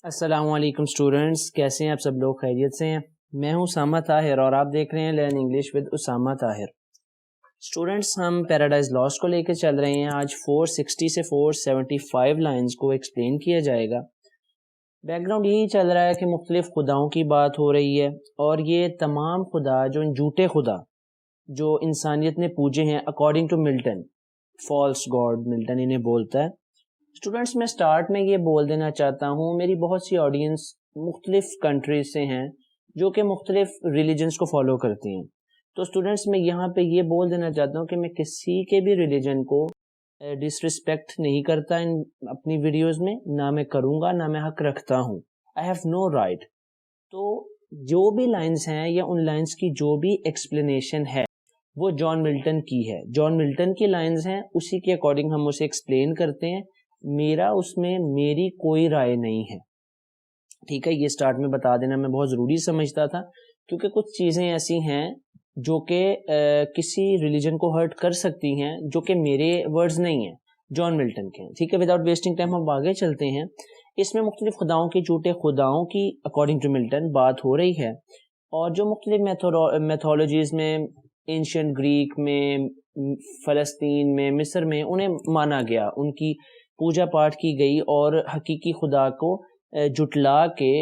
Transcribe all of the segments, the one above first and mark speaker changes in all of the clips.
Speaker 1: السلام علیکم اسٹوڈنٹس، کیسے ہیں آپ سب لوگ؟ خیریت سے ہیں؟ میں ہوں اسامہ طاہر اور آپ دیکھ رہے ہیں learn English with Osama Tahir. Students, ہم پیراڈائز لاسٹ کو لے کے چل رہے ہیں۔ آج 460 سے 475 لائنز کو ایکسپلین کیا جائے گا۔ بیک گراؤنڈ یہی چل رہا ہے کہ مختلف خداؤں کی بات ہو رہی ہے، اور یہ تمام خدا جو جھوٹے خدا جو انسانیت نے پوجے ہیں according to Milton, false god Milton انہیں بولتا ہے۔ اسٹوڈنٹس، میں سٹارٹ میں یہ بول دینا چاہتا ہوں، میری بہت سی آڈینس مختلف کنٹریز سے ہیں جو کہ مختلف ریلیجنس کو فالو کرتی ہیں۔ تو اسٹوڈنٹس، میں یہاں پہ یہ بول دینا چاہتا ہوں کہ میں کسی کے بھی ریلیجن کو ڈسرسپیکٹ نہیں کرتا اپنی ویڈیوز میں، نہ میں کروں گا، نہ میں حق رکھتا ہوں۔ I have no right. تو جو بھی لائنز ہیں یا ان لائنز کی جو بھی ایکسپلینیشن ہے وہ جان ملٹن کی ہے، جان ملٹن کی لائنز ہیں، اسی کے اکارڈنگ ہم اسے ایکسپلین کرتے ہیں۔ میرا اس میں میری کوئی رائے نہیں ہے، ٹھیک ہے؟ یہ سٹارٹ میں بتا دینا میں بہت ضروری سمجھتا تھا، کیونکہ کچھ چیزیں ایسی ہیں جو کہ کسی ریلیجن کو ہرٹ کر سکتی ہیں، جو کہ میرے ورڈز نہیں ہیں، جان ملٹن کے ہیں، ٹھیک ہے؟ وداؤٹ ویسٹنگ ٹائم ہم آگے چلتے ہیں۔ اس میں مختلف خداؤں کی، جھوٹے خداؤں کی اکارڈنگ ٹو ملٹن بات ہو رہی ہے، اور جو مختلف میتھولوجیز میں، اینشینٹ گریک میں، فلسطین میں، مصر میں انہیں مانا گیا، ان کی پوجا پاٹ کی گئی، اور حقیقی خدا کو جھٹلا کے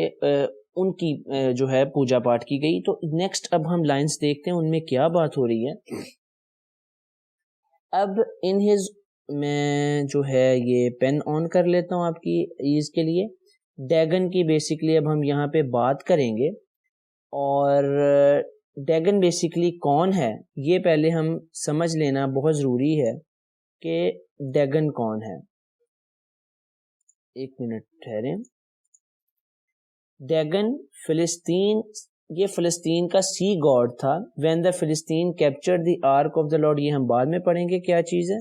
Speaker 1: ان کی جو ہے پوجا پاٹ کی گئی۔ تو نیکسٹ اب ہم لائنز دیکھتے ہیں ان میں کیا بات ہو رہی ہے۔ اب میں جو ہے یہ پین آن کر لیتا ہوں آپ کی ایز کے لیے۔ ڈیگن کی بیسیکلی اب ہم یہاں پہ بات کریں گے، اور ڈیگن بیسیکلی کون ہے یہ پہلے ہم سمجھ لینا بہت ضروری ہے کہ ڈیگن کون ہے۔ ایک منٹ ٹھہریں۔ ڈیگن یہ فلسطین کا سی گاڈ تھا۔ When the Philistine capture the ark of the Lord, یہ ہم بعد میں پڑھیں گے کیا چیز ہے۔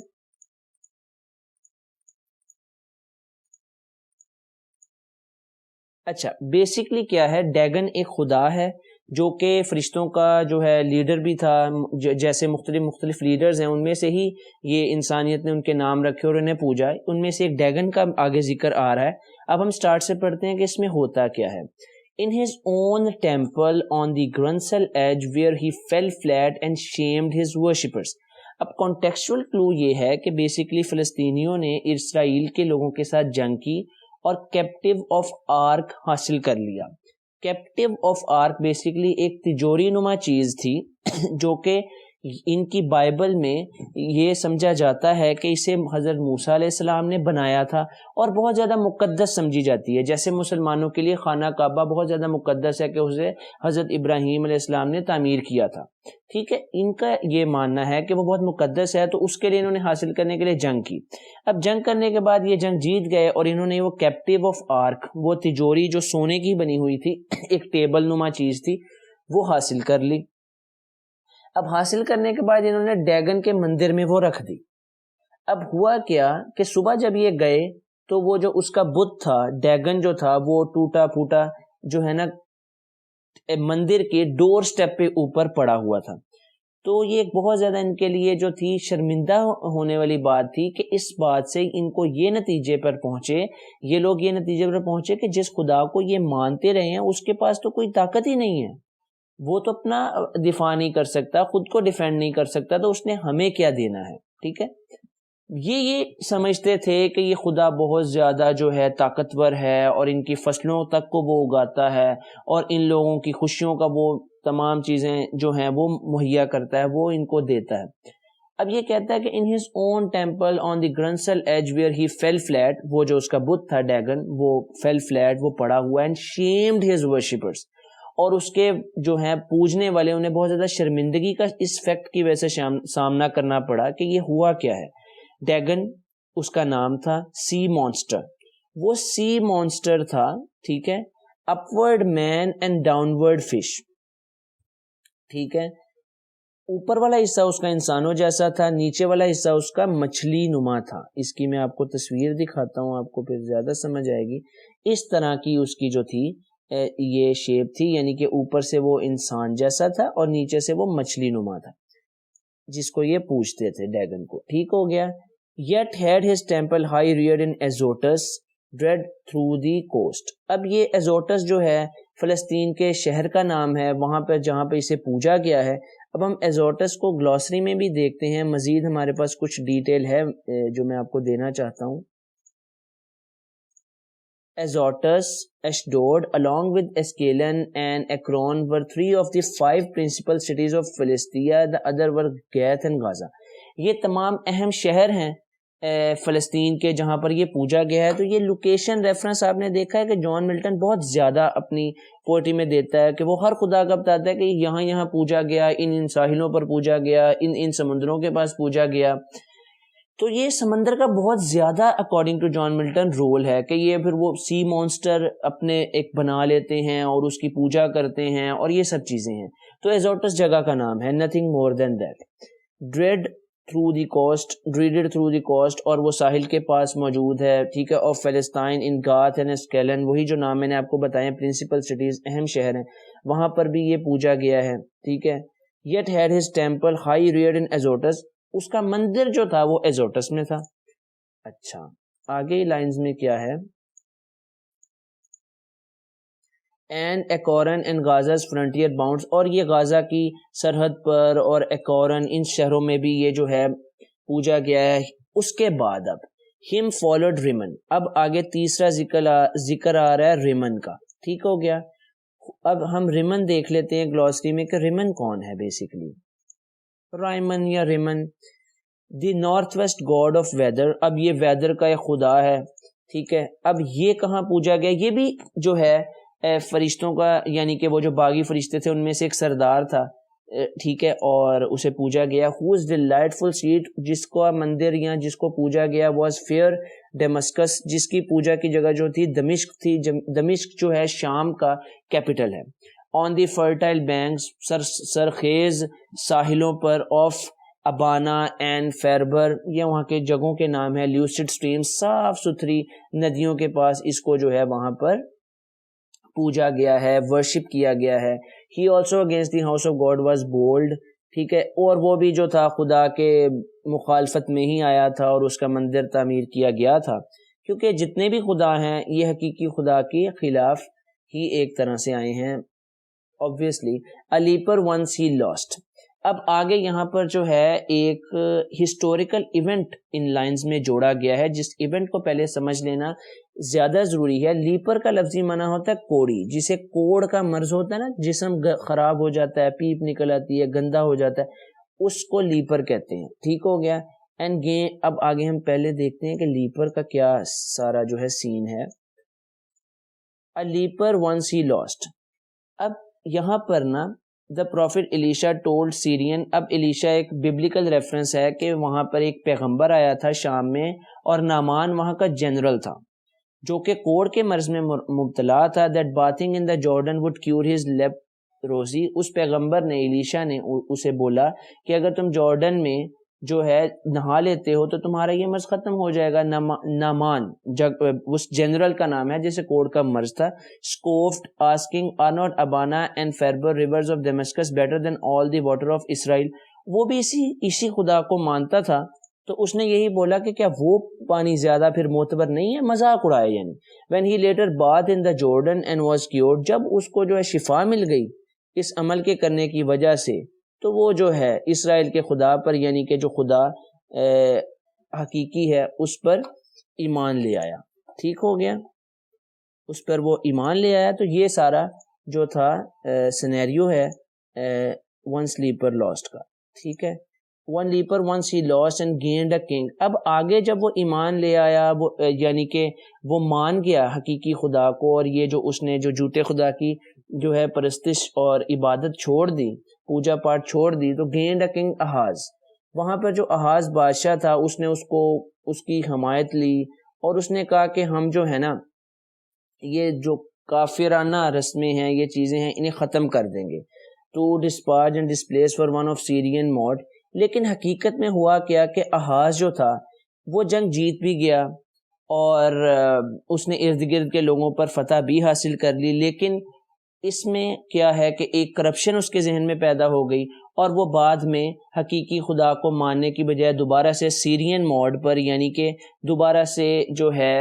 Speaker 1: اچھا، بیسکلی کیا ہے، ڈیگن ایک خدا ہے جو کہ فرشتوں کا جو ہے لیڈر بھی تھا، جیسے مختلف لیڈرز ہیں ان میں سے ہی یہ انسانیت نے ان کے نام رکھے اور انہیں پوجا، ان میں سے ایک ڈیگن کا آگے ذکر آ رہا ہے۔ اب ہم سٹارٹ سے پڑھتے ہیں کہ اس میں ہوتا کیا ہے۔ In his own temple on the Grunsel edge where he fell flat and shamed his worshippers۔ اب کانٹیکسچول کلو یہ ہے کہ بیسکلی فلسطینیوں نے اسرائیل کے لوگوں کے ساتھ جنگ کی اور کیپٹیو آف آرک حاصل کر لیا۔ کیپٹیو آف آرک بیسکلی ایک تجوری نما چیز تھی جو کہ ان کی بائبل میں یہ سمجھا جاتا ہے کہ اسے حضرت موسیٰ علیہ السلام نے بنایا تھا، اور بہت زیادہ مقدس سمجھی جاتی ہے۔ جیسے مسلمانوں کے لیے خانہ کعبہ بہت زیادہ مقدس ہے کہ اسے حضرت ابراہیم علیہ السلام نے تعمیر کیا تھا، ٹھیک ہے؟ ان کا یہ ماننا ہے کہ وہ بہت مقدس ہے، تو اس کے لیے انہوں نے حاصل کرنے کے لیے جنگ کی۔ اب جنگ کرنے کے بعد یہ جنگ جیت گئے، اور انہوں نے وہ کیپٹیو آف آرک، وہ تجوری جو سونے کی بنی ہوئی تھی، ایک ٹیبل نما چیز تھی، وہ حاصل کر لی۔ اب حاصل کرنے کے بعد انہوں نے ڈیگن کے مندر میں وہ رکھ دی۔ اب ہوا کیا کہ صبح جب یہ گئے تو وہ جو اس کا بت تھا، ڈیگن جو تھا، وہ ٹوٹا پھوٹا جو ہے نا مندر کے ڈور سٹیپ پہ اوپر پڑا ہوا تھا۔ تو یہ ایک بہت زیادہ ان کے لیے جو تھی شرمندہ ہونے والی بات تھی کہ اس بات سے ان کو یہ نتیجے پر پہنچے، یہ لوگ یہ نتیجے پر پہنچے کہ جس خدا کو یہ مانتے رہے ہیں اس کے پاس تو کوئی طاقت ہی نہیں ہے، وہ تو اپنا دفاع نہیں کر سکتا، خود کو ڈیفینڈ نہیں کر سکتا، تو اس نے ہمیں کیا دینا ہے، ٹھیک ہے؟ یہ سمجھتے تھے کہ یہ خدا بہت زیادہ جو ہے طاقتور ہے، اور ان کی فصلوں تک کو وہ اگاتا ہے، اور ان لوگوں کی خوشیوں کا وہ تمام چیزیں جو ہیں وہ مہیا کرتا ہے، وہ ان کو دیتا ہے۔ اب یہ کہتا ہے کہ in his own temple on the Grunsel edge where he fell flat، وہ جو اس کا بت تھا ڈیگن، وہ fell flat، وہ پڑا ہوا، and shamed his worshippers، اور اس کے جو ہیں پوجنے والے انہیں بہت زیادہ شرمندگی کا اس فیکٹ کی وجہ سے سامنا کرنا پڑا کہ یہ ہوا کیا ہے۔ ڈیگن اس کا نام تھا، سی مانسٹر، وہ سی مانسٹر تھا، ٹھیک ہے؟ Upward man and downward fish, ٹھیک ہے؟ اوپر والا حصہ اس کا انسانوں جیسا تھا، نیچے والا حصہ اس کا مچھلی نما تھا۔ اس کی میں آپ کو تصویر دکھاتا ہوں، آپ کو پھر زیادہ سمجھ آئے گی۔ اس طرح کی اس کی جو تھی یہ شیپ تھی، یعنی کہ اوپر سے وہ انسان جیسا تھا اور نیچے سے وہ مچھلی نما تھا، جس کو یہ پوجتے تھے ڈیگن کو، ٹھیک ہو گیا؟ Yet had his temple high reared in Azotus، dread through the coast. اب یہ ایزوٹس جو ہے فلسطین کے شہر کا نام ہے وہاں پہ جہاں پہ اسے پوجا گیا ہے. اب ہم ایزوٹس کو گلوسری میں بھی دیکھتے ہیں, مزید ہمارے پاس کچھ ڈیٹیل ہے جو میں آپ کو دینا چاہتا ہوں. Azotus, Ashdod, along with Ascalon and Ekron were three of the 5 principal cities of Philistia. The other were Gath and Gaza. یہ تمام اہم شہر ہیں فلسطین کے جہاں پر یہ پوجا گیا ہے. تو یہ لوکیشن ریفرنس آپ نے دیکھا ہے کہ جان ملٹن بہت زیادہ اپنی پوئٹری میں دیتا ہے کہ وہ ہر خدا کا بتاتا ہے کہ یہاں یہاں پوجا گیا, ان ساحلوں پر پوجا گیا, ان سمندروں کے پاس پوجا گیا. تو یہ سمندر کا بہت زیادہ according to John Milton role ہے کہ یہ پھر وہ سی مونسٹر اپنے ایک بنا لیتے ہیں اور اس کی پوجا کرتے ہیں اور یہ سب چیزیں ہیں. تو ایزوٹس جگہ کا نام ہے, nothing more than that. Dread through the coast, dreaded through the coast, اور وہ ساحل کے پاس موجود ہے, ٹھیک ہے. اور فلسطین ان گاتھ اینڈ اسکیلن, وہی جو نام میں نے آپ کو بتائے پرنسپل سٹیز, اہم شہر ہیں, وہاں پر بھی یہ پوجا گیا ہے, ٹھیک ہے. Yet had his temple high reared in Azotus, اس کا مندر جو تھا وہ ایزوٹس میں تھا. اچھا آگے لائنز میں کیا ہے, اینڈ ایکورن اینڈ غازاز فرنٹیئر باؤنڈز, اور یہ غازہ کی سرحد پر اور ایکورن ان شہروں میں بھی یہ جو ہے پوجا گیا ہے. اس کے بعد اب ہم فالوڈ ریمن, اب آگے تیسرا ذکر آ رہا ہے ریمن کا, ٹھیک ہو گیا. اب ہم ریمن دیکھ لیتے ہیں گلوسری میں کہ ریمن کون ہے. بیسیکلی رائمن یا Reimann, the north west God of whether, اب یہ ویدر کا ایک خدا ہے, ٹھیک ہے. اب یہ کہاں پوجا گیا, یہ بھی جو ہے فرشتوں کا, یعنی کہ وہ جو باغی فرشتے تھے ان میں سے ایک سردار تھا, ٹھیک ہے, اور اسے پوجا گیا. ہوز ڈیلائٹفل سیٹ, جس کا مندر یا جس کو پوجا گیا, واز فیئر ڈیمسکس, جس کی پوجا کی جگہ جو تھی دمشق تھی. دمشق جو ہے شام کا کیپٹل ہے. آن دی فرٹائل بینکس, سرخیز ساحلوں پر, آف ابانا اینڈ فیربر, یہ وہاں کے جگہوں کے نام ہے. لیوسڈ اسٹریم, صاف ستھری ندیوں کے پاس اس کو جو ہے وہاں پر پوجا گیا ہے, ورشپ کیا گیا ہے. He also against the house of God was bold, ٹھیک ہے, اور وہ بھی جو تھا خدا کے مخالفت میں ہی آیا تھا اور اس کا مندر تعمیر کیا گیا تھا, کیونکہ جتنے بھی خدا ہیں یہ حقیقی خدا کے خلاف ہی ایک طرح سے آئے ہیں. obviously a leper once he lost. اب آگے یہاں پر جو ہے ایک ہسٹوریکل ایونٹ ان لائنز میں جوڑا گیا ہے, جس ایونٹ کو پہلے سمجھ لینا زیادہ ضروری ہے. لیپر کا لفظی معنی ہوتا ہے کوڑی, جسے کوڑ کا مرض ہوتا ہے نا, جسم خراب ہو جاتا ہے, پیپ نکل آتی ہے, گندا ہو جاتا ہے, اس کو لیپر کہتے ہیں, ٹھیک ہو گیا. اینڈ اب آگے ہم پہلے دیکھتے ہیں کہ لیپر کا کیا سارا جو ہے سین ہے. A leper once he lost. اب یہاں پر نا دا پروفٹ الیشا ٹولڈ سیرین, اب الیشا ایک بیبلیکل ریفرنس ہے کہ وہاں پر ایک پیغمبر آیا تھا شام میں, اور نامان وہاں کا جنرل تھا جو کہ کوڑ کے مرض میں مبتلا تھا. That bathing in the Jordan would cure his leprosy, اس پیغمبر نے, الیشا نے اسے بولا کہ اگر تم جارڈن میں جو ہے نہا لیتے ہو تو تمہارا یہ مرض ختم ہو جائے گا. نامان اس جنرل کا نام ہے جسے کوڑ کا مرض تھا. scoffed asking are not Abana and Ferber rivers of Damascus better than all the water of Israel. وہ بھی اسی خدا کو مانتا تھا, تو اس نے یہی بولا کہ کیا وہ پانی زیادہ پھر معتبر نہیں ہے, مذاق اڑایا یعنی. when he later bathed in the Jordan and was cured, جب اس کو جو ہے شفا مل گئی اس عمل کے کرنے کی وجہ سے, تو وہ جو ہے اسرائیل کے خدا پر, یعنی کہ جو خدا حقیقی ہے اس پر ایمان لے آیا, ٹھیک ہو گیا, اس پر وہ ایمان لے آیا. تو یہ سارا جو تھا سینیریو ہے ون سلیپر لاسٹ کا, ٹھیک ہے. One leper once he lost and gained a king. اب آگے جب وہ ایمان لے آیا, وہ یعنی کہ وہ مان گیا حقیقی خدا کو, اور یہ جو اس نے جو جھوٹے خدا کی جو ہے پرستش اور عبادت چھوڑ دی, پوجا پاٹ چھوڑ دی, تو گینڈ اے کنگ احاز. وہاں پر جو احاز بادشاہ تھا اس نے اس کی حمایت لی, اور اس نے کہا کہ ہم جو ہے نا یہ جو کافرانہ رسمیں ہیں, یہ چیزیں ہیں, انہیں ختم کر دیں گے. To disparage and displace for one of Syrian mode. لیکن حقیقت میں ہوا کیا کہ احاز جو تھا وہ جنگ جیت بھی گیا, اور اس نے ارد گرد کے لوگوں پر فتح بھی حاصل کر لی, لیکن اس میں کیا ہے کہ ایک کرپشن اس کے ذہن میں پیدا ہو گئی اور وہ بعد میں حقیقی خدا کو ماننے کی بجائے دوبارہ سے سیرین موڈ پر یعنی کہ دوبارہ سے جو ہے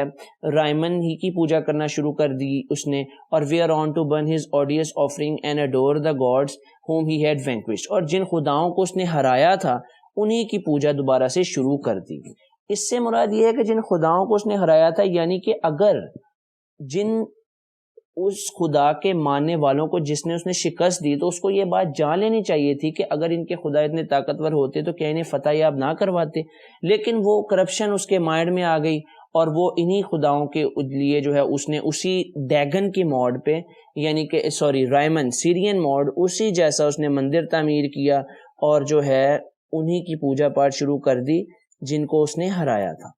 Speaker 1: رائمن ہی کی پوجا کرنا شروع کر دی اس نے، اور were on to burn his odious offering and adore the gods whom he had vanquished, اور جن خداؤں کو اس نے ہرایا تھا انہی کی پوجا دوبارہ سے شروع کر دی۔ اس سے مراد یہ ہے کہ جن خداؤں کو اس نے ہرایا تھا، یعنی کہ اگر جن اس خدا کے ماننے والوں کو جس نے اس نے شکست دی تو اس کو یہ بات جان لینی چاہیے تھی کہ اگر ان کے خدا اتنے طاقتور ہوتے تو کیا انہیں فتح یاب نہ کرواتے، لیکن وہ کرپشن اس کے مائنڈ میں آ گئی اور وہ انہی خداؤں کے لیے جو ہے اس نے اسی ڈیگن کی موڈ پہ یعنی کہ رائمن سیرین موڈ اسی جیسا اس نے مندر تعمیر کیا اور جو ہے انہی کی پوجا پاٹ شروع کر دی جن کو اس نے ہرایا تھا۔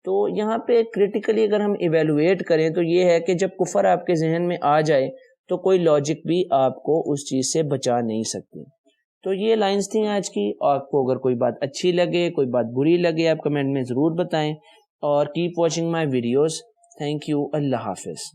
Speaker 1: تو یہاں پہ کرٹیکلی اگر ہم ایویلویٹ کریں تو یہ ہے کہ جب کفر آپ کے ذہن میں آ جائے تو کوئی لاجک بھی آپ کو اس چیز سے بچا نہیں سکتی۔ تو یہ لائنز تھیں آج کی، آپ کو اگر کوئی بات اچھی لگے کوئی بات بری لگے آپ کمنٹ میں ضرور بتائیں، اور keep watching my videos. Thank you, اللہ حافظ۔